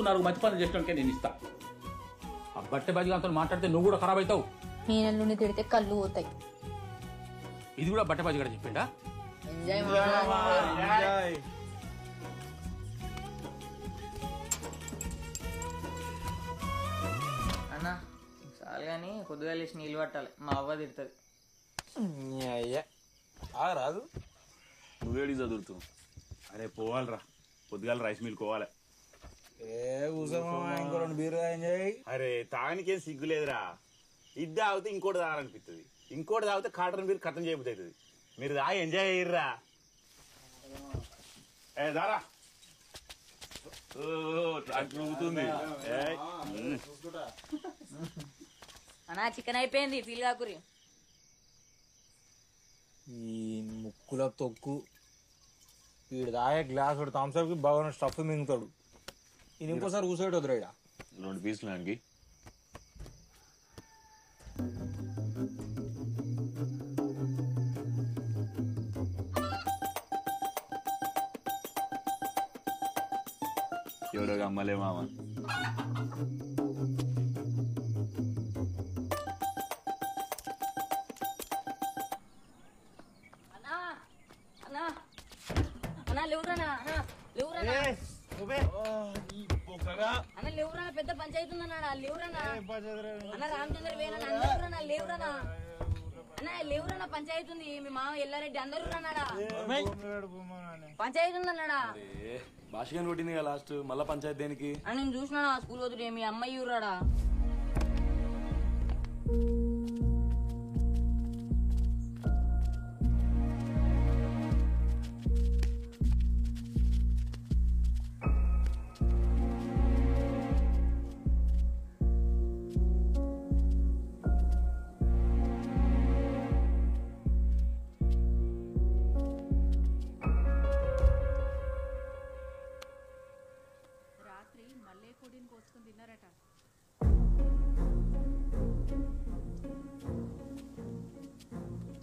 నాలుగు మంచి పనులు చేసినాకే నేను ఇస్తా. ఆ బట్టె బాజీగాంతో మాట్లాడితే నువ్వు కూడా ఖరాబ్ అవుతావు. నేను తిడితే కళ్ళు పోతాయి. ఇది కూడా బట్టె బాజీ కూడా చెప్పిండా? అన్నా చాలు కానీ కొద్దిగా లేచి నీళ్ళు పట్టాలి, మా అవ్వ తిడుతుంది. రాదు నువ్వేడి చదువుతావు. అరే పోవాలరా, పొద్దుగాల రైస్ మిల్ పోవాలి. ఇంకో 2 బీరు ఎంజాయ్. అరే తాగనికేం సిగ్గు లేదురా. ఇది తాగితే ఇంకోటి తాగాలనిపిస్తుంది, ఇంకోటి తాగితే కాటన్ బీరు కథం చేయబోతుంది. మీరు తాగి ఎంజాయ్ అయ్యిర్రా. ఏ దారా అన్నా చికెన్ అయిపోయింది, ఫీల్ కాకురి. ఈ ముక్కుల తొక్కు వీడు తాగే గ్లాస్ థమ్స్అప్ కి బాగా స్టఫ్ మింగుతాడు. ఇది ఇంకోసారి కూర్చోటి వద్దురా. 2 పీసులు దానికి. ఎవరో అమ్మలే మామ. పెద్ద పంచాయతీ ఉందన్నాడా? లేవురన్నా అన్న, రామచంద్ర వేరన్నా లేవురన్నా అన్న, లేవురన్నా పంచాయతీ ఉంది. మీ మామ ఎల్లారెడ్డి అందరూ అన్నాడా? పంచాయతీ ఉందన్నాడా? భాషగాని కొట్టింది కదా లాస్ట్, మళ్ళా పంచాయతీ దేనికి? అని నేను చూసినా స్కూల్ వద్దు. మీ అమ్మాయి ఊరాడా?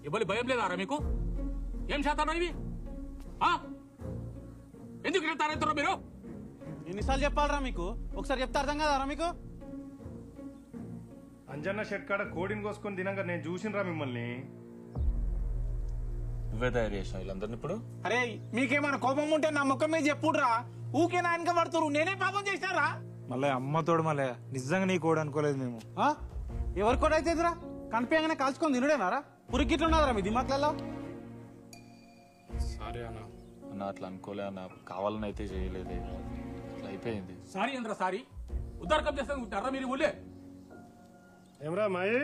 ఇవ్వాలి భయం లేదారా మీకు? ఏం చేస్తారా ఇవి? ఎందుకు తారెత్తారో మీరు? ఎన్నిసార్లు చెప్పాలరా మీకు? ఒకసారి చెప్తే అర్థం కదారా మీకు? అంజన్న షెట్ కాడ కోడిని కోసుకొని తినంగా నేను చూసినరా మిమ్మల్ని. నువ్వే తయారు చేసినావు వీళ్ళందరినీ ఇప్పుడు? అరే మీకేమైనా కోపం ఉంటే నా ముఖం మీద చెప్పుడురా. ఊకే నా వెనక పడుతురు. నేనే పాపం చేశారా? మళ్ళీ అమ్మతోడు మళ్ళీ నిజంగా నీ కోడి అనుకోలేదు మేము. ఎవరి కూడా అయితేదిరా? కనిపించగానే కాల్చుకొని తినడేనారా? పురికిట్లున్నదరా మీ దిమాక్లలో? సారీ అన్న అట్లా అనుకోలే అన్న, కావాలని అయితే చేయలేదే, అట్లా అయిపోయింది. సారీ అంటారా? సారీ ఉద్దారకం చేస్తాను మీరు ఊళ్ళే. ఏమరా మాయి,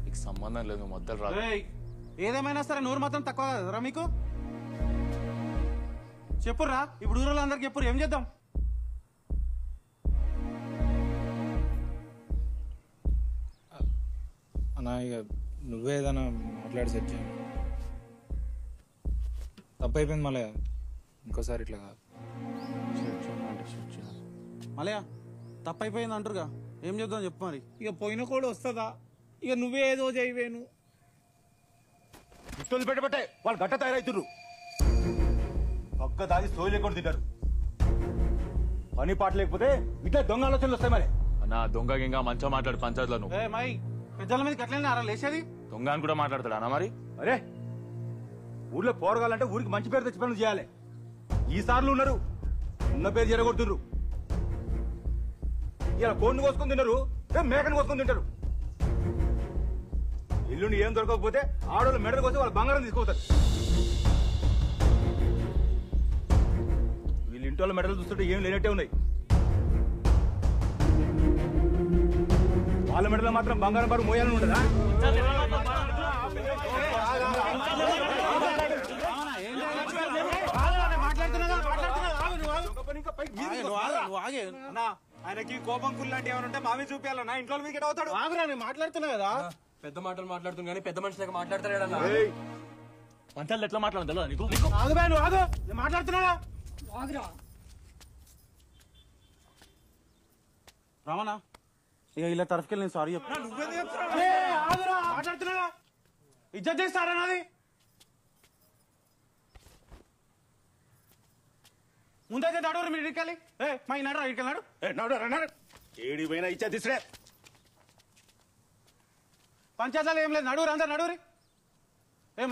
నీకు సంబంధం లేదు, మొదలు రాదు. ఏదేమైనా సరే నోరు మాత్రం తక్కువ కదరా మీకు? చెప్పుర్రా, ఇప్పుడు ఊళ్ళో అందరికి చెప్పురు. ఏం చేద్దాం? అన్నా ఇక నువ్వే ఏదైనా మాట్లాడి సెట్ చేయండి. తప్పైపోయింది మళ్ళీ ఇంకోసారి ఇట్లా కాదు. మళ్ళీ తప్పైపోయింది అంటారుగా, ఏం చేద్దాం చెప్పు మరి. ఇక పోయిన కూడా వస్తుందా? ఇక నువ్వే ఏదో చేయవేను. ఇష్టం పెట్టబట్టే వాళ్ళు గట్ట తయారవుతుర్రు. పక్క దాగి సోయి లేకుండా తింటారు. పని పాట లేకపోతే ఇట్లా దొంగ ఆలోచనలు వస్తాయి. మరి అన్న దొంగ గింగా మంచిగా మాట్లాడు పంచాయతీలో. నువ్వు మై పెద్దల మీద ఎట్లా లేచేది? దొంగ అని కూడా మాట్లాడతాడు అన్న. మరి అరే ఊర్లో పోరగాలంటే ఊరికి మంచి పేరు తెచ్చి పనులు చేయాలి. ఈసార్లు ఉన్నారు, ఉన్న పేరు జరగొడుతున్నారు. ఇలా కోడిని కోసుకొని తిన్నారు, మేకని కోసుకొని తింటారు. ఇల్లుని ఏం దొరకకపోతే ఆడవాళ్ళు మెడలు కోసి వాళ్ళ బంగారం తీసుకోతారు. వీళ్ళ ఇంటి వాళ్ళ మెడలు చూస్తుంటే ఏం లేనట్టే ఉన్నాయి. వాళ్ళ మెడలో మాత్రం బంగారం బారు మోయాలని ఉండదా? ఆయనకి కోపం కుల్లాంటి ఏమైనా ఉంటే మావి చూపించాలన్నా. ఇంట్లో మీకు అవుతాడు. ఆగురా, నేను మాట్లాడుతున్నా కదా. పెద్ద మాటలు మాట్లాడుతుంది కానీ పెద్ద మనిషిలాగా మాట్లాడతాడు. పంచాయతీలు ఎట్లా మాట్లాడదు నీకు? ఆగురా, నువ్వు ఆగు, నేను మాట్లాడుతున్నా. రామనా ఇక ఇలా తరఫుకెళ్ళి నేను సారీ చెప్తా. మాట్లాడుతున్నా, ఇజ్జత్ చేస్తారా నాది? ముందైతే నడువురు మీరు ఇడికెళ్ళి మా ఈ నడు ఇడికెళ్ళాడు నడు ఏడి పోయినా ఇచ్చా తీసుడే పంచాయతీలో ఏం లేదు నడువురు అందరు నడువురి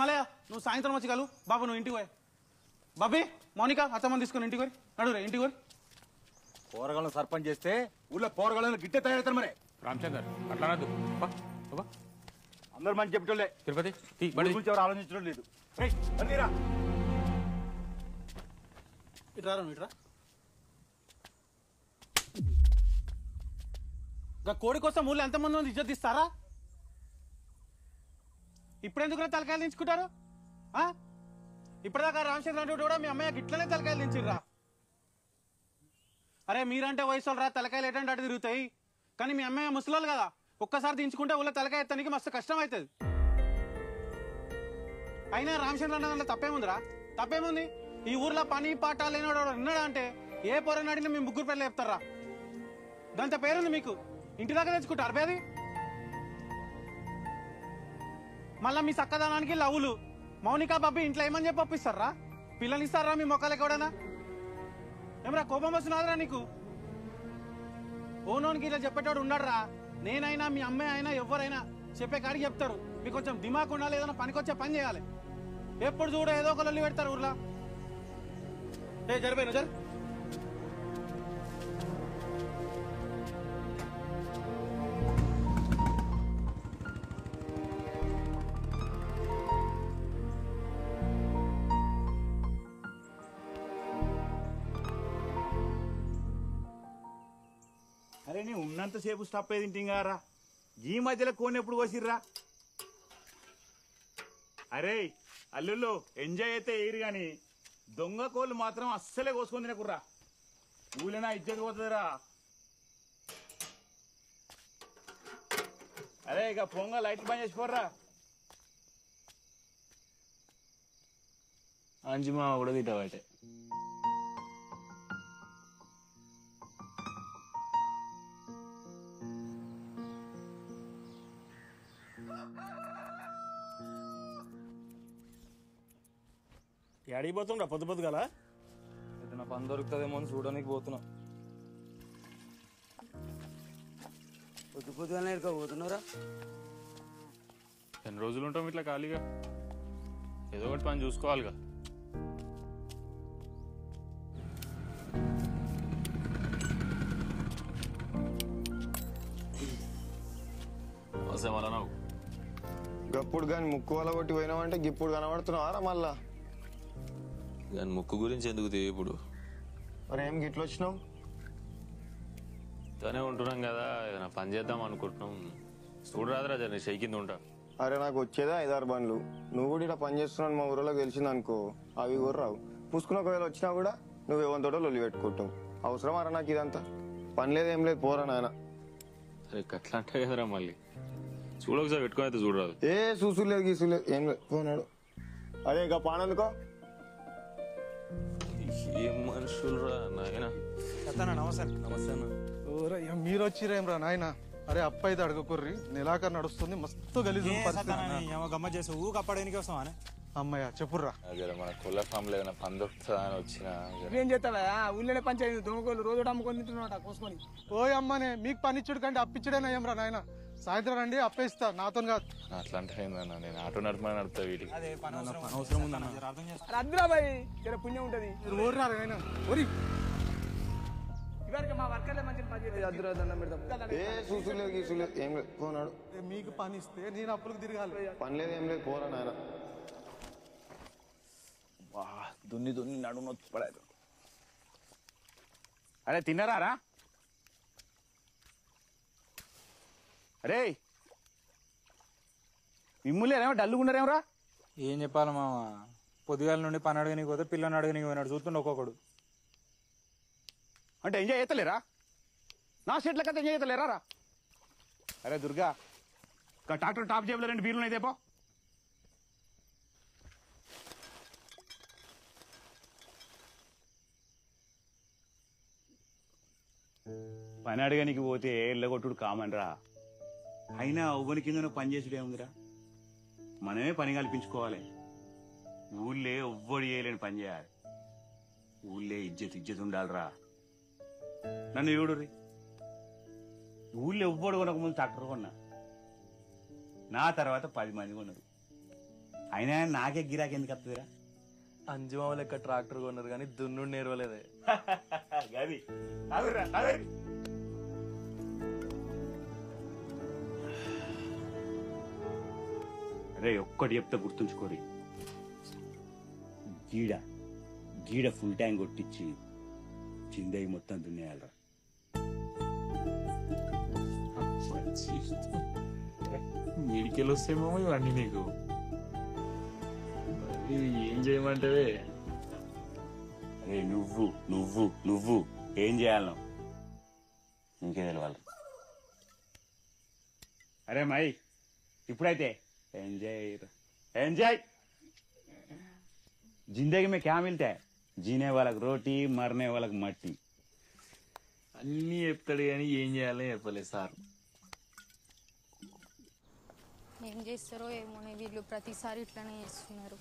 మలయ్య నువ్వు సాయంత్రం వచ్చి కలు బాబు నువ్వు ఇంటికి పోయి బాబీ మౌనిక అత్తమ్మని తీసుకుని ఇంటికి పోయి నడువురే ఇంటికి పోయి పోరగాళ్ళను సర్పంచ్ చేస్తే ఊళ్ళో పోరగాళ్ళను గిట్టే తయారవుతారు మరి రామచందర్ అట్లా అనద్దు అందరు మంచి చెప్పేటోళ్ళే తిరుపతి బడి గురించి ఎవరు ఆలోచించడం లేదు రా ఇట్రా ఇట్రా ఇంకా కోడి కోసం ఊళ్ళో ఎంతమంది ఉంది ఇజ్జత్ ఇస్తారా ఇప్పుడెందుకు తలకాయలు దించుకుంటారు ఇప్పటిదాకా రామచంద్ర కూడా మీ అమ్మాయికి ఇట్లనే తలకాయలు దించిర్రా అరే మీరంటే వయసు రా తలకాయలు ఎటంటే అటు తిరుగుతాయి కానీ మీ అమ్మాయి ముసలోళ్ళు కదా ఒక్కసారి దించుకుంటే ఊళ్ళో తలకాయ ఎత్తడానికి మస్తు కష్టం అవుతుంది అయినా రామచంద్ర దాంట్లో తప్పేముందిరా తప్పేముంది ఈ ఊర్లో పని పాట లేనివాడు ఉన్నాడా అంటే ఏ పొరని అడిగినా మేము ముగ్గురు పిల్లలు చెప్తారా దాంతో పేరుంది మీకు ఇంటి దాకా తెచ్చుకుంటారు పేది మళ్ళా మీ చక్కదనానికి లవ్వులు మౌనిక బాబీ ఇంట్లో ఏమని చెప్పి పంపిస్తారా పిల్లలు ఇస్తారా మీ మొక్కలకి ఎవడైనా ఏమరా కోపం వస్తున్నారా నీకు ఓనోనికి ఇలా చెప్పేటోడు ఉండడరా నేనైనా మీ అమ్మాయి అయినా ఎవరైనా చెప్పే కాడికి చెప్తారు మీకు కొంచెం దిమాగ్ ఉండాలి ఏదైనా పనికొచ్చే పని చేయాలి ఎప్పుడు చూడ ఏదో ఒక లొల్లి పెడతారు ఊర్లో జరిపోయినా సార్ అరే నీ ఉన్నంతసేపు స్టాప్ అయ్యి తింటింగారా ఈ మధ్యలో కోని ఎప్పుడు పోసిర్రా అరే అల్లుళ్ళు ఎంజాయ్ అయితే ఏరు గాని దొంగ కోళ్ళు మాత్రం అస్సలే కోసుకొని తినకుర్రా ఊళ్ళైనా ఇజ్జత్ పోతుందిరా అరే ఇక పొంగ లైట్లు బంద్ చేసుకోర్రా అంజిమా కూడా తింటావటే ఎడికి పోతుండ్రా పొద్దు పొద్దు గల ఏదైనా పని దొరుకుతుందేమో అని చూడడానికి పోతున్నా పొద్దు పొద్దుగానే పోతున్నారా ఎన్ని రోజులు ఉంటాం ఇట్లా ఖాళీగా ఏదో ఒకటి పని చూసుకోవాలిగా వస్తామన్నావు గప్పుడు కానీ ముక్కు వల్ల కొట్టి పోయినామంటే గిప్పుడు కనబడుతున్నావారా మళ్ళా దాని ముక్కు గురించి ఎందుకు ఇప్పుడు మరి ఏం గిట్లు వచ్చినావు తనే ఉంటున్నాం కదా ఏదైనా పని చేద్దాం అనుకుంటున్నాం చూడరాదురా జర షై కింద ఉంటా అరే నాకు వచ్చేదా 5-6 బండ్లు నువ్వు కూడా ఇలా పని చేస్తున్నాను మా ఊరిలో గెలిచింది అనుకో అవి కూడా రావు పూసుకుని ఒకవేళ వచ్చినా కూడా నువ్వు ఏవంతోటో లొల్లి పెట్టుకుంటావు అవసరం అరా నాకు ఇదంతా పని లేదు ఏం లేదు పోరా నాయన అరే అట్లా అంటే కదరా మళ్ళీ చూడొకసారి పెట్టుకుని అయితే చూడరాదు ఏ చూసులేదు గీసులేదు ఏం లేదు పోనాడు అరే ఇక పానందుకో ఏం మనుషులు రా నాయనా నమస్తే నమస్తే అన్న మీరు వచ్చిరేం రా నాయన అరే అప్ప అయితే అడగకుర్రి నెలాఖరు నడుస్తుంది మస్తు గలీజు గమ్మ చేసి ఊకి అప్పడానికి వస్తామా అమ్మయ్య చెప్పుర్రా జర మన కొల్ల ఫామ్ లో ఏదైనా పని దొరుకుతుందా అని వచ్చిన ఏం చేస్తావా ఊళ్ళోనే పంచాయతీ దొంగకోళ్ళు రోజు అమ్ముకొని తింటున్నాట కోసుకొని ఓయ్ అమ్మనే మీకు పనిచ్చుడు కంటే అప్పిచ్చుడేనా ఏం రా నాయన సాయంత్రం రండి అప్పేస్తా నాతో కాదు అట్లా అంటే ఏందన్న నేను ఆటో నడపమని నడుపుతా వీటికి అవసరం ఉందన్న అద్దురా బాయ్ జర పుణ్యం ఉంటది మీరు ఊర్రా నాయన ఊరి ఇవరికి మా వర్కర్లే మంచి పని చేయాలి అద్దురా దండం పెడతాం ఏ చూసులేదు గీసులేదు ఏం లేదు పోనాడు మీకు పని ఇస్తే నేను అప్పులకు తిరగాలి పని లేదు ఏం లేదు పోరా నాయన దున్ని దున్ని నడు నొచ్చి పడేది అరే తిన్నారా అరే మిమ్ములేరేమో డల్లుగున్నారేమరా ఏం చెప్పాలి మామ పొద్దుగాల నుండి పని అడగనికి పోతే పిల్లని అడగనికి పోయినాడు చూస్తుండే ఒక్కొక్కడు అంటే ఎంజాయ్ చేస్తలేరా నా సెట్ల కథ ఎంజాయ్ చేస్తలేరా రా అరే దుర్గా ట్రాక్టర్ టాప్ జేబులో 2 బీర్లు అయితే పో పని అడగనికి పోతే ఎల్లగొట్టుడు కామన్ రా అయినా ఎవ్వని కింద పని చేసుడే ఉందిరా మనమే పని కల్పించుకోవాలి ఊళ్ళే ఎవ్వడు చేయలేని పని చేయాలి ఊళ్ళే ఇజ్జత్ ఉండాలిరా. నన్ను చూడుర్రి, ఊళ్ళో ఎవ్వడు కొనక ముందు ట్రాక్టర్ కొన్నా, నా తర్వాత 10 మంది కొన్నారు. అయినా నాకే గిరాకి ఎందుకు వస్తుందిరా? అంజుమామ లెక్క ట్రాక్టర్ కొన్నారు కానీ దున్నుడు నేర్వలేదే. గది అదురా, అదురు. అరే ఒక్కటి చెప్తే గుర్తుంచుకోరి, గీడ ఫుల్ ట్యాంక్ కొట్టించి చిందయి మొత్తం దున్నేయాలరా. మీడికెళ్ళి వస్తేమో ఇవన్నీ నీకు ఏం చేయమంటావే? అరే నువ్వు ఏం చేయాలను ఇంకే తెలవాలి. అరే మై ఇప్పుడైతే ఎంజాయ్ जिंदगी में क्या मिलता है? जीने वाला रोटी, मरने वाला मट्टी. అన్నీ చెప్తాడు కానీ ఏం చేయాలో చెప్పలేదు సార్. ఏం చేస్తారో ఏమో వీళ్ళు ప్రతిసారి ఇట్లానే చేస్తున్నారు.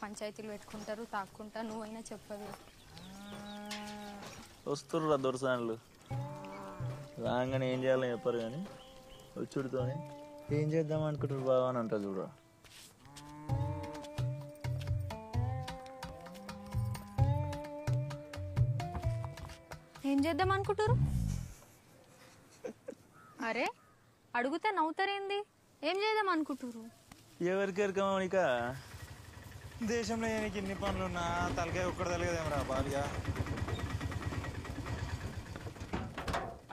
పంచాయతీలు పెట్టుకుంటారు, తాక్కుంటా. నువ్వైనా చెప్పవి. వస్తుర్రా దొరసానులు రాగానే ఏం చేయాలని చెప్పరు కానీ వచ్చుడితోనే ఏం చేద్దాం అనుకుంటారు బాగా అని అంటారు చూడరా. ఏం చేద్దాం అనుకుంటారు? అరే అడుగుతే నవ్వుతారేంది? ఏం చేద్దాం అనుకుంటారు? ఎవరికి ఎరకమనిక దేశంలో ఏనికి ఇన్ని పనులున్నా తలకాయ ఒక్కడ తలగదేమరా బాగా.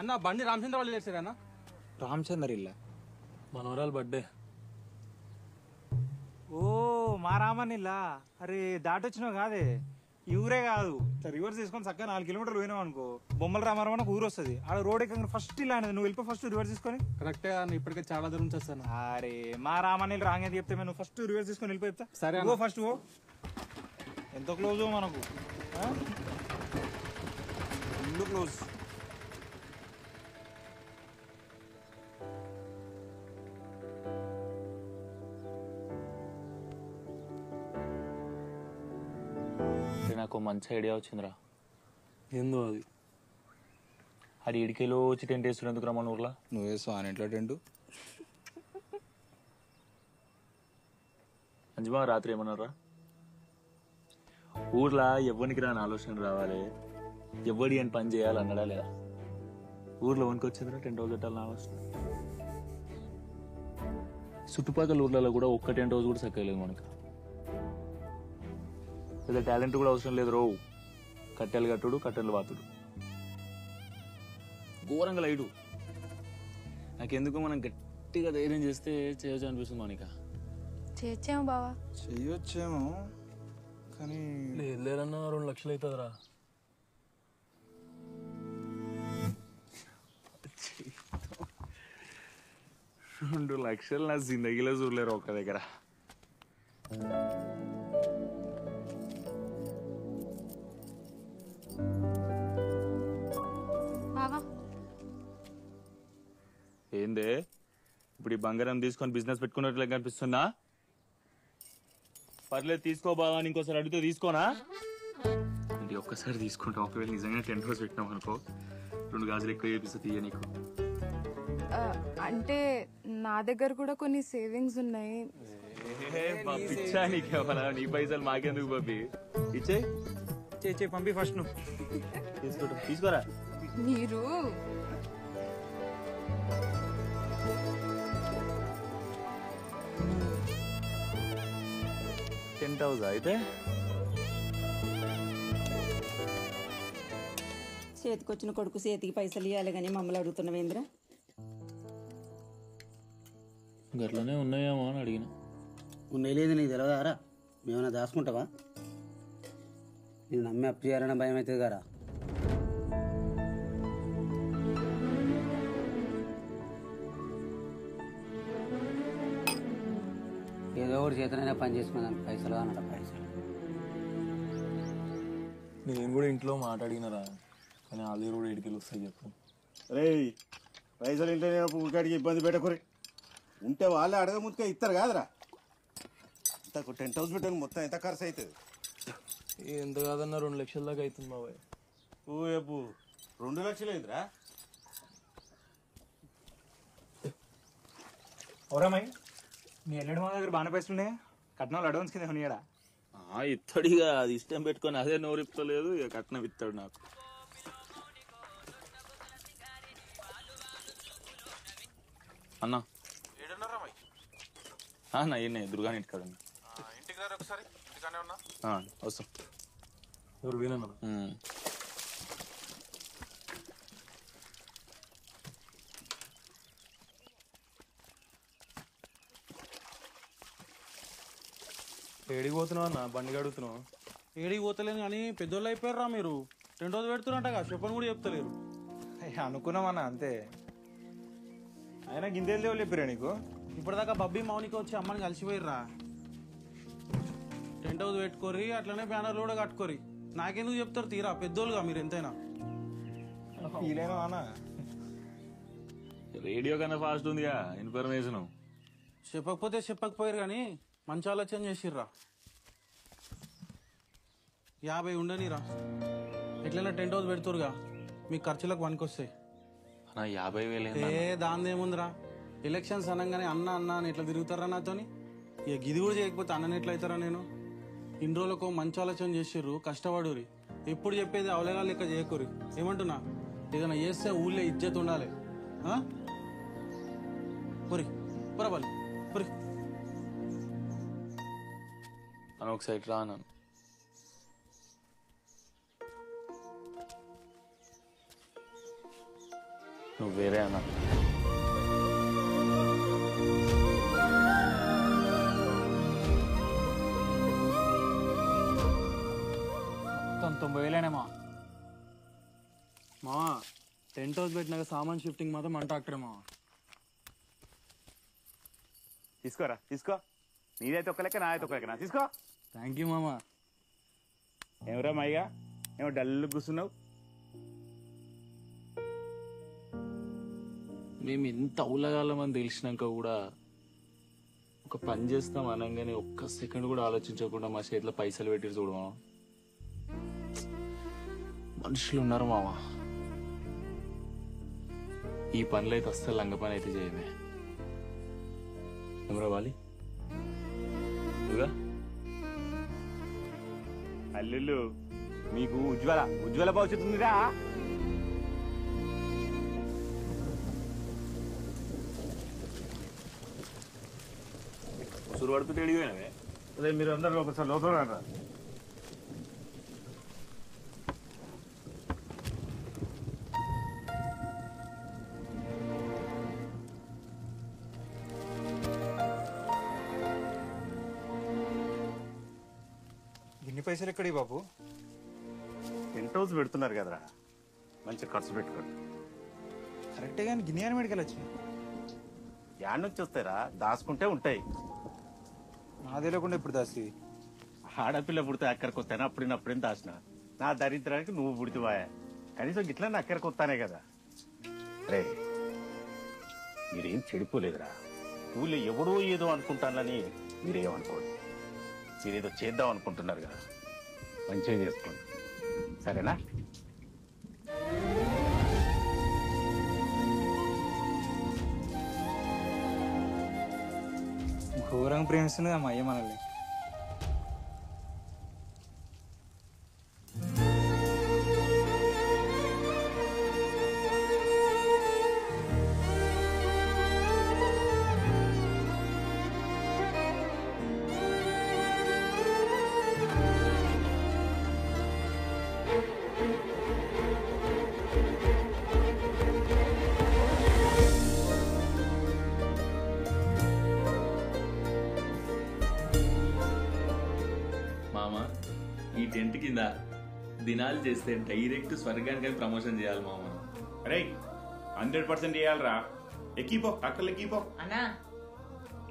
అన్న బండి రామచంద్ర వాళ్ళు చేశారన్నా. రామచందర్ ఇల్లా మనవరాలు బర్త్డే. ఓ మా రామన్నిల్లా. అరే దాటొచ్చినావు కాదే, ఈ ఊరే కాదు. రివర్స్ తీసుకొని చక్కగా 4 కిలోమీటర్లు పోయినావు అనుకో, బొమ్మల రామారావు నాకు ఊరు వస్తుంది. ఆడ రోడ్ ఎక్కడ ఫస్ట్ ఇలా అనేది, నువ్వు వెళ్ళిపో ఫస్ట్ రివర్స్ తీసుకొని. కరెక్టే అన్న, ఇప్పటికే చాలా దూరం చేస్తాను. అరే మా రామన్నీళ్ళు రాంగేది చెప్తే నువ్వు ఫస్ట్ రివర్స్ తీసుకొని వెళ్ళిపో చెప్తా. సరే ఓ ఫస్ట్ ఓ ఎంత క్లోజ్ మనకు, ఫుల్ క్లోజ్. నాకు మంచి ఐడియా వచ్చిందిరా. ఏందో అది? అది ఇడికేలో వచ్చి టెంట్ వేస్తున్నా ఎందుకు రమ్మని ఊర్లో. నువ్వు వేస్తావు అని ఇంట్లో టెంట్. అంజమా రాత్రి ఏమన్నారా, ఊర్లో ఎవ్వరికి రాని ఆలోచన రావాలి, ఎవ్వడి అని పని చేయాలి అన్నాడా లేదా? ఊర్లో వనికి వచ్చిందిరా టెంట్ హౌస్ పెట్టాలని ఆలోచన. చుట్టుపక్కల ఊర్లలో కూడా ఒక్క టెంట్ హౌస్ కూడా చక్కలేదు మనకు. పెద్ద టాలెంట్ కూడా అవసరం లేదు రో. కట్టెలు కట్టుడు, కట్టెలు వాతుడు, ఘోరంగా లైడు. నాకెందుకు మనం గట్టిగా ధైర్యం చేస్తే చేయొచ్చు అనిపిస్తుంది మౌనిక. చేయొచ్చేమో బావా. చెయ్యొచ్చేమో కానీ లేదన్నా 2 లక్షలు అవుతుందిరా. $2 లక్షలు నా జిందగీలో చూడలేరు ఒక్క దగ్గర. ఏందే ఇప్పుడు ఈ బంగారం తీసుకొని బిజినెస్ పెట్టుకున్నట్లు కనిపిస్తున్నా? పర్లేదు తీసుకో బాగా, ఇంకోసారి అడిగితే తీసుకోనా? అంటే ఒక్కసారి తీసుకుంటాం. ఒకవేళ నిజంగా టెంట్ హౌస్ పెట్టినాం అనుకో, 2 గాజులు ఎక్కువ చేపిస్తే తీయ నీకు. అంటే నా దగ్గర కూడా కొన్ని సేవింగ్స్ ఉన్నాయి. పిచ్చా నీకేమన్నా? నీ పైసలు మాకెందుకు బాబీ? ఇచ్చే పంపి ఫస్ట్ నువ్వు తీసుకోరా. మీరు టెంట్ హౌస్ అయితే చేతికొచ్చిన కొడుకు చేతికి పైసలు ఇవ్వాలి కానీ మమ్మల్ని అడుగుతున్నావేంద్రా? గట్లనే ఉన్నాయేమో అని అడిగిన. ఉన్నాయి లేదు నీకు తెలియదారా? మేమైనా దాచుకుంటావా? నేను నమ్మి అప్పు చేయాలన్న భయం అవుతుంది కదా. ఏదో ఒకటి చేతనైనా పని చేసుకున్నాను, పైసలు అన్నట పైసలు. నేను కూడా ఇంట్లో మాట్లాడినారా, కానీ వాళ్ళు కూడా ఇడికి వస్తాయి చెప్పు. రే పైసలు ఇంట్లో ఊరికాడికి ఇబ్బంది పెట్టకురి. ఉంటే వాళ్ళే అడగ ముందుగా ఇస్తారు కాదురా. ఇంత టెంట్ హౌస్ పెట్టని మొత్తం ఎంత ఖర్చు అవుతుంది? ఎంత కాదన్నా 2 లక్షల దాకా అవుతుంది మావయ్య. ఓ ఏపు 2 లక్షలు అయిందిరా? ఓరామయ్య మీ ఎల్లడి మా దగ్గర బాగానే పైసలు ఉన్నాయా? కట్నాలు అడ్వాన్స్ కింద ఉన్నాయా? ఇత్తడిగా అది ఇష్టం పెట్టుకొని అదే నోరిప్పలేదు, ఇక కట్నం ఇస్తాడు నాకు. అన్నా అన్న ఈయన దుర్గాని ఇంటికాడ ఉన్నా. వస్తాం. ఎవరు వినన్నా? ఏడికి పోతున్నావు అన్న? బండి అడుగుతున్నావు? ఏడికి పోతలేను కానీ పెద్దోళ్ళు అయిపోయారా మీరు. 2 రోజులు పెడుతున్నట్టగా చెప్పని కూడా చెప్తలేరు. అనుకున్నామన్నా అంతే. అయినా గిందేలు దేవుళ్ళు చెప్పారా నీకు? ఇప్పటిదాకా బబ్బీ మౌనికి వచ్చి అమ్మని కలిసిపోయిర్రా. టెంట్ హౌస్ పెట్టుకోరి, అట్లనే బ్యానర్లు కూడా కట్టుకోరి. నాకెందుకు చెప్తారు తీరా, పెద్దోళ్ళుగా మీరు ఎంతైనా. ఫీలైనా అన్నా రేడియో కన్నా ఫాస్ట్ ఉందిగా ఇన్ఫర్మేషన్. చెప్పకపోతే చెప్పకపోయారు కానీ మంచి ఆలోచన చేసిర్రా. 50 ఉండనిరా, ఎట్లైనా టెంట్ హౌస్ పెడుతురుగా, మీకు ఖర్చులకు పనికొస్తాయి. 50,000 దానిదేముందిరా, ఎలక్షన్స్ అనగానే అన్న అన్న అని ఎట్లా తిరుగుతారా నాతోని. ఇక గిది కూడా చేయకపోతే అన్నని ఎట్లా అవుతారా నేను. ఇన్ని రోజులకు మంచి ఆలోచన చేసిర్రు, కష్టపడురి. ఎప్పుడు చెప్పేది అవలేగా లెక్క చేయకూరి. ఏమంటున్నా, ఏదైనా చేస్తే ఊళ్ళో ఇజ్జత్ ఉండాలి. పురి పురబాలి పురి అని ఒకసారి రా అన్నాను. నువ్వు వేరే అన్నా. మొత్తం 90,000 మా టెంట్ హౌస్ పెట్టినాక సామాన్ షిఫ్టింగ్ మాత్రం అంటాక్టరే మా. తీసుకోరా, తీసుకో. నీదైతే ఒక లెక్క, నాదైతే ఒక లెక్క. తీసుకో. థ్యాంక్ యూ మామా. ఏమరా మైగా, ఏమో డల్లు కూర్చున్నావు? మేము ఇంత అవులగాలమని తెలిసినాక కూడా ఒక పని చేస్తాం అనగానే ఒక్క సెకండ్ కూడా ఆలోచించకుండా మా చేతిలో పైసలు పెట్టి చూడమా. మనుషులు ఉన్నారు మావా. ఈ పనులు అయితే అస్సలు లంగ పని అయితే చేయమే. ఏమరా వాలి అల్లుళ్ళు, మీకు ఉజ్వల భవిష్యత్తు ఉందిరా. ఉసురు పడుతుంటే ఎడిపోయినవే. అదే మీరు అందరూ ఒకసారి లోపల రా. ఇన్ని పైసలు ఎక్కడి బాబు? టెంట్ హౌస్ పెడుతున్నారు కదరా, మంచి ఖర్చు పెట్టుకోండి. కరెక్టే కానీ గిన్నె మెడికల్ వచ్చింది. యాడ్ నుంచి వస్తారా, దాచుకుంటే ఉంటాయి. నాదే లేకుండా ఇప్పుడు దాసి. ఆడపిల్ల పుడితే అక్కడికి వస్తాను, అప్పుడేం దాచిన. నా దరిద్రానికి నువ్వు పుడితివాయా, కనీసం గిట్లా అక్కడికి వస్తానే కదా. రే, మీరేం చెడిపోలేదురా. ఊళ్ళో ఎవడో ఏదో అనుకుంటానని మీరేమనుకోండి. మీరేదో చేద్దాం అనుకుంటున్నారు కదా, మంచిగా చేసుకోండి, సరేనా? ఘోరంగా ప్రేమిస్తున్నది అమ్మ అయ్య మనల్ని. ఈ టెంట్ కింద దినాలు చేస్తే డైరెక్ట్ స్వర్గానికి ప్రమోషన్ చేయాలి మామ. అరే 100% చేయాలరా. ఎక్కిపో, అక్కలు ఎక్కిపో. అన్నా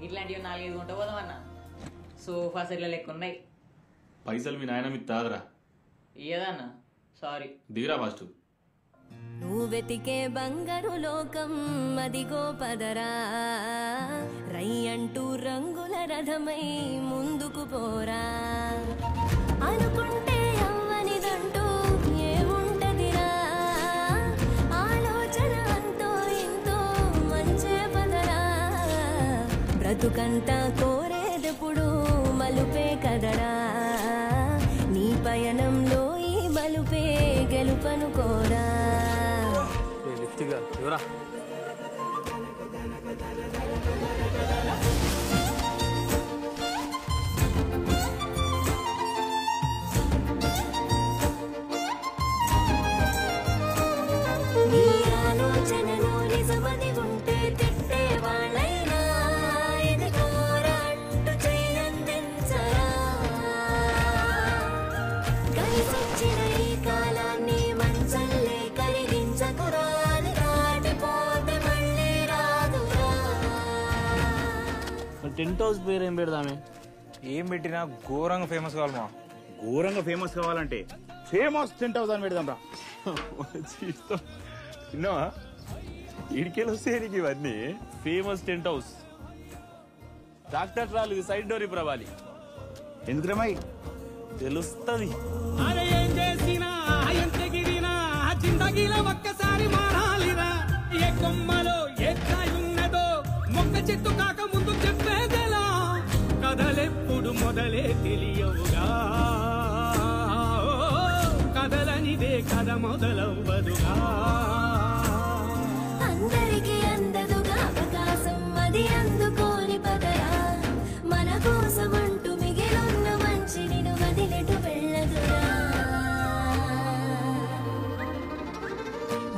ఇట్లాంటివి 4-5 గుంట పోదాం అన్న. సోఫా సెట్ల లెక్క ఉన్నాయి. పైసలు మీ నాయన మీ తాదరా. ఏదన్నా సారీ దిగిరా ఫస్ట్. నువ్వు వెతికే బంగారు లోకం అదిగో పదరా, రై అంటూ రంగుల రథమై ముందుకు పోరా. అనుకుంటే బ్రతుకంతా కోరేదెప్పుడు మలుపే కదరా నీ పయనంలో ఈ మలుపే గెలుపనుకోరా నీ ఆలోచనలో నిజమని ఉంటే తిట్టే వాళ్ళైనా ఎదుకోరా అంటూ చెయ్యందించరా కలిసొచ్చిన ఈ కాలాన్ని మంచల్లే కరిగించకురా అది దాటిపోతే మళ్ళీ రాదురా టెంట్ హౌస్ పేరు ఏం పెడదామే? ఏం పెట్టినా ఘోరంగా ఫేమస్ కావాలి మా. ఘోరంగా ఫేమస్ కావాలంటే ఫేమస్ టెంట్ హౌస్ అని పెడదాం రా. విన్నావా? ఇడికెళ్ళి వస్తే నీకు ఇవన్నీ ఫేమస్ టెంట్ హౌస్. డాక్టర్ ట్రాలు సైడ్ డోర్ ఇవ్వాలి. ఎందుకు రమాయి తెలుస్తుంది. అరే ఏం చేసినా ఎంత గిరినా జిందగీలో ఒక్కసారి మారాలిరా. ఏ కొమ్మలో ఏ కాయ ఉన్నదో మొక్క చెట్టు కాక ముందు చెప్పేదెలా. కథలెప్పుడు మొదలే తెలియవుగా కథలనిదే కథ మొదలవ్వదుగా. అందరికీ అందదుగా అవకాశం అది అందుకోని పదరా మన కోసం అంటూ మిగిలిన మంచిని వదిలిటు వెళ్ళదురా.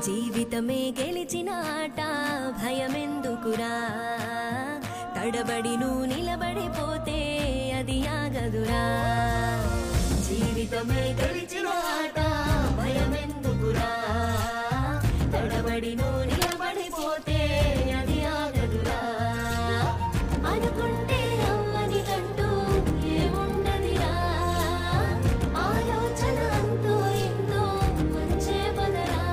జీవితమే గెలిచిన ఆట భయమెందుకురా తడబడి నువ్వు నిలబడిపోతే అది ఆగదురా. జీవితమే గెలిచిన ఆట భయమెందుకురా తడబడి నువ్వు నిలబడిపోతే అది ఆగదురా. అనుకుంటే అవ్వని కంటూ ఏముండదిరా ఆలోచన అంటూ ఎంతో మంచే పదరా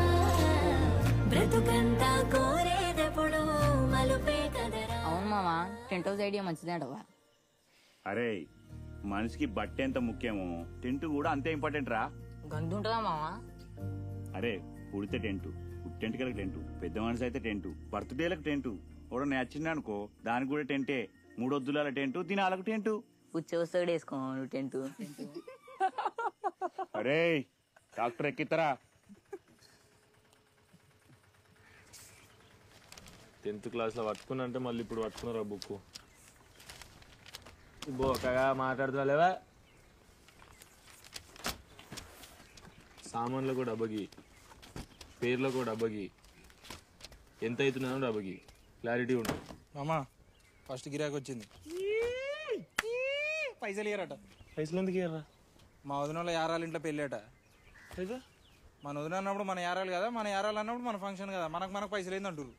బ్రతుకంతా కోరేదెప్పుడు మలుపే కదరా. అవును మామ టెంట్ హౌస్ ఐడియా మంచిదే అంటవా? అరే మనిషికి బట్ట ఎంత ముఖ్యమో టెంట్ కూడా అంతే ఇంపార్టెంట్ రా. గంతుంటదా మామ? అరే పుడితే టెంటు, పుట్టెంటుకలకు టెంటు, పెద్ద మనిషి అయితే టెంటు, బర్త్డేలకు టెంటు, కూడా నచ్చింది అనుకో దానికి కూడా టెంటే. 3 వద్దుల టెంటు, దినాలకు టెంటు. పుచ్చవస్తాడు వేసుకో నువ్వు టెంట్. అరే డాక్టర్ ఎక్కిస్తారా? 10th క్లాస్లో పట్టుకున్నా అంటే మళ్ళీ ఇప్పుడు పట్టుకున్నారా బుక్? బోకగా మాట్లాడుతున్నాలేవా? సామాన్లకు డబ్బకి, పేర్లకు డబ్బకి, ఎంత అవుతున్నానో డబ్బకి క్లారిటీ ఉంటుంది. మామా ఫస్ట్ గిరాకి వచ్చింది. పైసలు ఇయ్యరట. పైసలు ఎందుకు ఇయ్యరా? మా వదిన వాళ్ళ యారాలు ఇంట్లో పెళ్ళేట. మన వదిన అన్నప్పుడు మన యారాలు కదా, మన యారాలు అన్నప్పుడు మన ఫంక్షన్ కదా, మనకు పైసలు ఏందంటారు.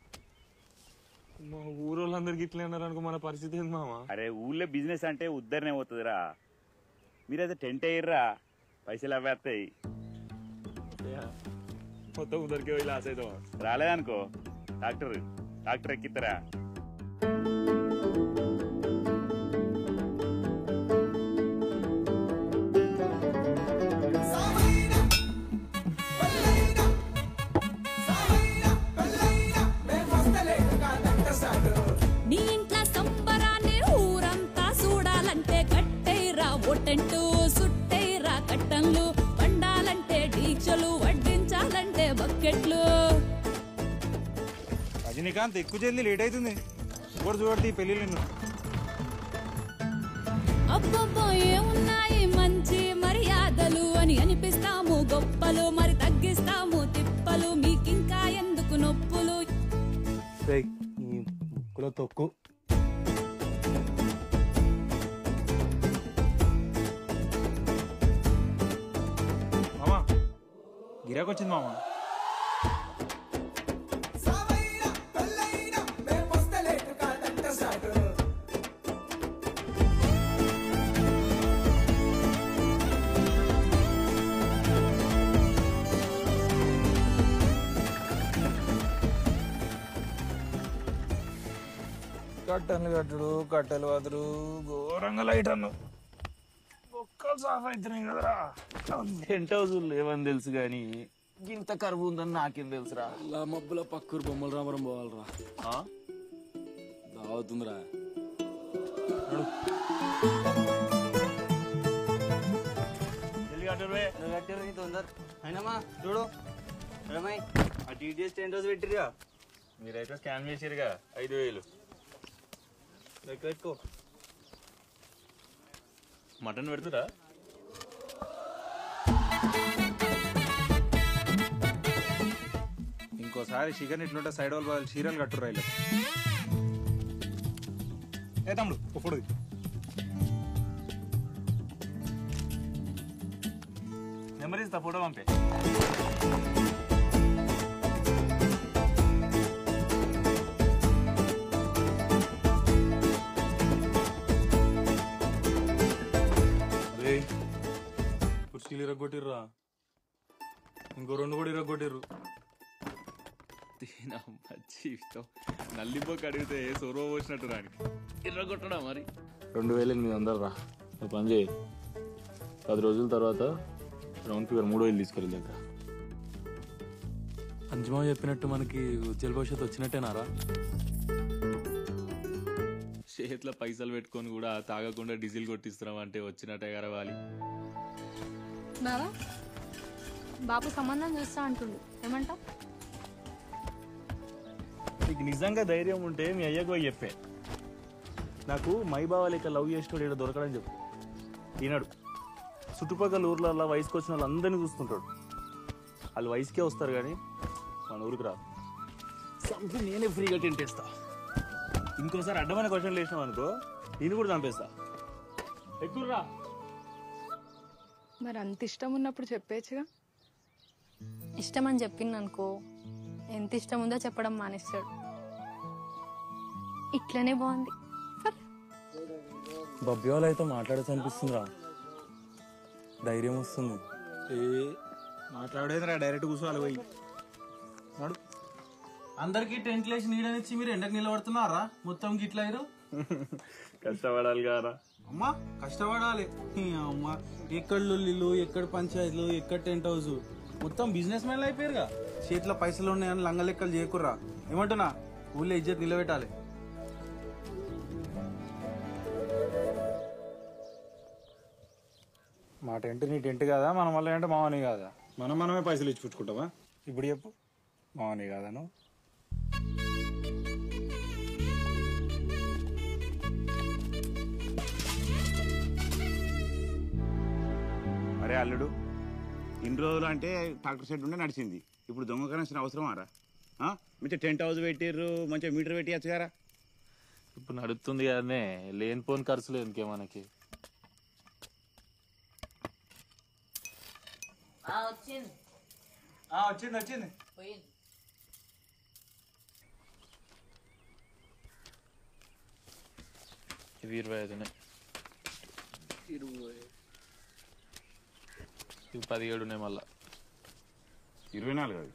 మా ఊరోళ్ళందరికి ఇట్లా అన్నారు అనుకో మన పరిస్థితి ఏంది మామ? అరే ఊళ్ళో బిజినెస్ అంటే ఉద్దరనే పోతుందిరా. మీరైతే టెంట్ అయ్యిర్రా పైసలు అవేస్తాయి. మొత్తం ఉదరికి పోయి లాస్ అవుతావా? రాలేదనుకో డాక్టర్ ఎక్కిస్తారా? నీ ఇంట్లో సంబరాన్ని ఊరంతా చూడాలంటే కట్టేరా ఒట్టెంటు సుట్టేరా కట్టంలు పండాలంటే డీచలు వడ్డించాలంటే బకెట్లు. రజనీకాంత్ ఎక్కువ జల్దీ లేట్ అవుతుంది. చూడది పెళ్లి నిన్ను. అబ్బబ్బో ఏమున్నాయి మంచి మర్యాదలు అని అనిపిస్తాము గొప్పలు, మరి తగ్గిస్తాము తిప్పలు, మీకింకా ఎందుకు నొప్పులు. ఈ ముక్కులో తొక్కు. మామా గిరాకి వచ్చింది మామా. కట్టెలు కట్టుడు కట్టెలు వదురు ఘోరంగా లైట్ అన్ను ఒక్కలు సాఫ్ అవుతున్నాయి కదరా. టెంట్ హౌస్ లేవని తెలుసు కానీ ఇంత కరువు ఉందని నాకేం తెలుసురా. మబ్బుల పక్కూరు బొమ్మల రామరం పోవాలరా. దావుతుందిరా అయినమ్మా చూడు రమై ఆ టీటీఎస్ 10 రోజు పెట్టిరుగా మీరైతే స్కామ్ చేసిరుగా 5,000 పెట్టుకో మటన్ పెడుతురా ఇంకోసారి చికెన్ ఇట్లుంటే సైడ్ వాళ్ళు చీరలు కట్టురు రైలు ఏ తమ్ముడు ఇప్పుడు నెంబర్ ఇస్తా ఫోటో పంపే కుర్చీలు ఇరగొట్టిర్రా ఇంకో 2 కూడా ఇరగొట్టిర్రు జీవితం నల్లిపోక అడిగితే సొరవ పోసినట్టు రానికి ఇర్రగొట్టడా మరి 2,800 రా నువ్వు పని చేయి 10 రోజుల తర్వాత రౌండ్ ఫిగర్ 3,000 తీసుకెళ్ళి దగ్గర అంజమా చెప్పినట్టు మనకి ఉజ్వల భవిష్యత్తు వచ్చినట్టేనారా చేతిలో పైసలు పెట్టుకొని కూడా తాగకుండా డీజిల్ కొట్టిస్తున్నాం అంటే వచ్చినట్టే గరవాలి బావా బాబు సంబంధం చూస్తా అంటుండు ఏమంటావు? నీకు నిజంగా ధైర్యం ఉంటే మీ అయ్యకు పోయి చెప్పే నాకు మైబావ లెక్క లవ్ చేసేటోడు ఇక్కడ దొరకడని చెప్పు ఈనాడు చుట్టుపక్కల ఊర్లలో వయసుకు వచ్చిన వాళ్ళందరినీ చూస్తుంటాడు వాళ్ళు వయసుకే వస్తారు కానీ మన ఊరికి రాదు సంథింగ్ నేనే ఫ్రీగా తింటేస్తా ఇంకోసారి అడ్డమైన క్వశ్చన్లు వేసినావు అనుకో నేను కూడా చంపేస్తా ఎక్కువరా మరి అంత ఇష్టం ఉన్నప్పుడు చెప్పేచ్చుగా. ఇష్టం అని చెప్పింది అనుకో ఎంత ఇష్టం ఉందో చెప్పడం మానేస్తాడు. ఇట్లనే బాగుంది. బబ్బీ వాళ్ళు అయితే మాట్లాడచ్చు అనిపిస్తుందిరా ధైర్యం వస్తుంది. మాట్లాడేదిరా డైరెక్ట్ కూర్చోవాలి పోయి అందరికి టెంట్ లేసి నీడనిచ్చి మీరు ఎండకు నిలబడుతున్నారా మొత్తం గిట్లా అయ్యారు కష్టపడాలి కారా అమ్మా కష్టపడాలి అమ్మా ఎక్కడ లొల్లిలు ఎక్కడ పంచాయతీలు ఎక్కడ టెంట్ హౌస్ మొత్తం బిజినెస్ మ్యాన్లు అయిపోయారుగా చేతిలో పైసలు ఉన్నాయని లంగ లెక్కలు చేయకుర్రా ఏమంటున్నా ఊళ్ళో ఇజ్జత్ నిలబెట్టాలి. మా టెంట్ నీ టెంట్ కాదా మనం వల్ల అంటే మావని కాదా మనమే పైసలు ఇచ్చి పుచ్చుకుంటామా ఇప్పుడు చెప్పు మావని కాదా నువ్వు అరే అల్లుడు ఇన్ని రోజులు అంటే ట్రాక్టర్ షెడ్ ఉండే నడిచింది ఇప్పుడు దొంగ కనెక్షన్ అవసరమా రా మంచిగా టెంట్ హౌస్ పెట్టిర్రు మంచిగా మీటర్ పెట్టియచ్చు కదా ఇప్పుడు నడుస్తుంది కదనే లేనిపోని ఖర్చు లేదు ఇంకే మనకి వచ్చింది ఇవి 25 ఇవి 17 ఉన్నాయి మళ్ళా 24 అవి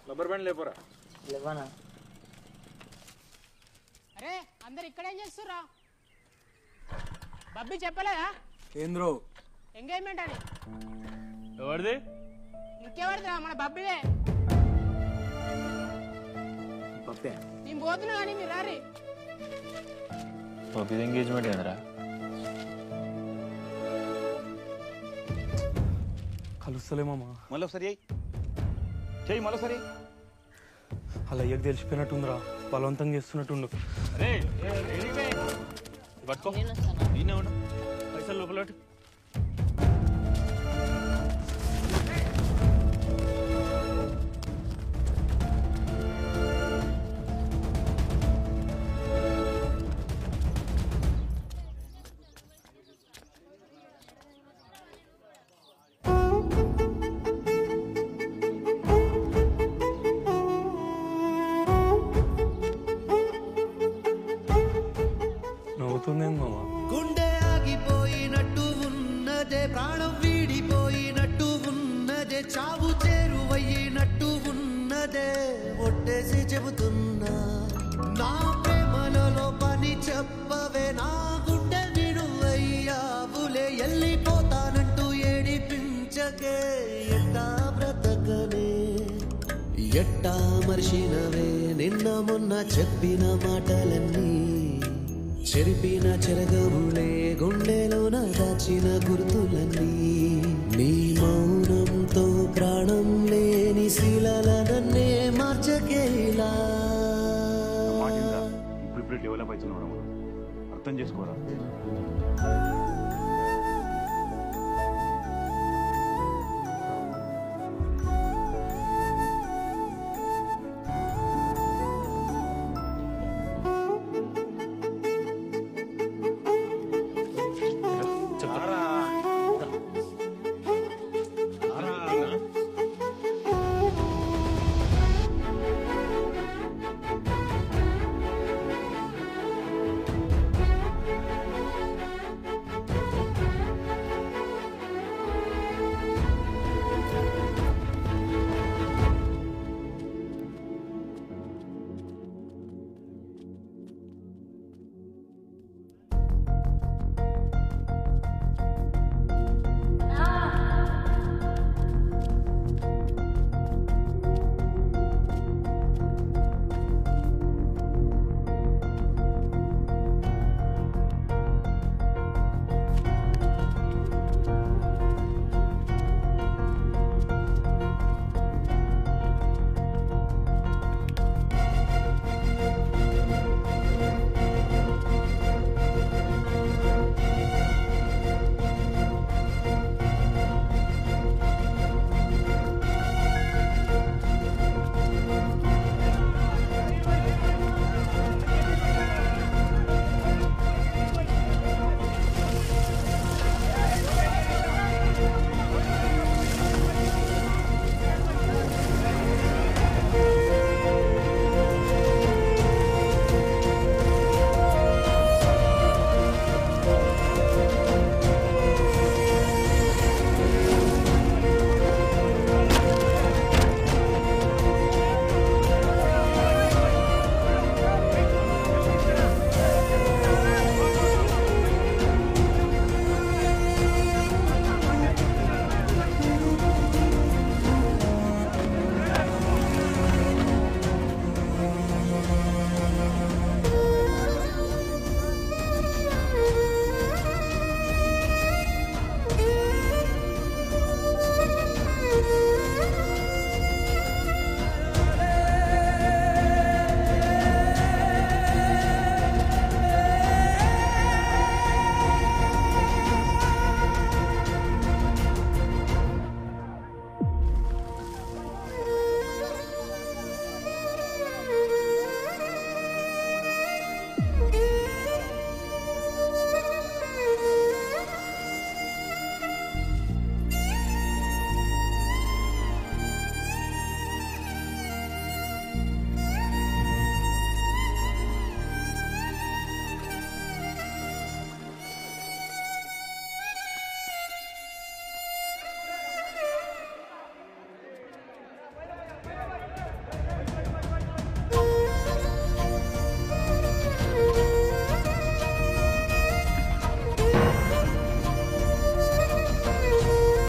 రబ్బర్ బ్యాండ్ లేపోరా లేవనా అరే అందరు ఇక్కడేం చేస్తుర్రా బబ్బీ చెప్పలేదా ఏంద్రో ఎంగేజ్మెంట్ అని ఎవరిది ఇంకెవరిదిరా మన బబ్బీదే నేను పోతున్నా కానీ మీరు రారి బబ్బీది ఎంగేజ్మెంట్ ఏంద్రా కలుస్తలేమమ్మా మళ్ళీ ఒకసారి చెయ్యి మళ్ళీసారి అలా అయ్యకు తెలిసిపోయినట్టుందిరా బలవంతం చేస్తున్నట్టుండు అరే పట్టుకో నేనే ఉన్నా పైసలు లోపల పెట్టు గుండె ఆగిపోయినట్టు ఉన్నదే ప్రాణం వీడిపోయినట్టు ఉన్నదే చావు చేరువయ్యినట్టు ఉన్నదే ఒట్టేసి చెబుతున్నా నా ప్రేమలలో పని చెప్పవే నా గుండె విడువయ్యావులే వెళ్ళిపోతానంటూ ఏడిపించకే ఎట్టా బ్రతకనే ఎట్టా మర్చినవే నిన్న మొన్న చెప్పిన మాటలన్నీ చెరిపిన చెరగవులే గుండెలోన దాచిన గుర్తులన్నీ నీ మౌనంతో ప్రాణం లేని శీలల నన్నే మార్చకేలా ఇప్పుడిప్పుడే డెవలప్ అవుతున్నావు అర్థం చేసుకోరా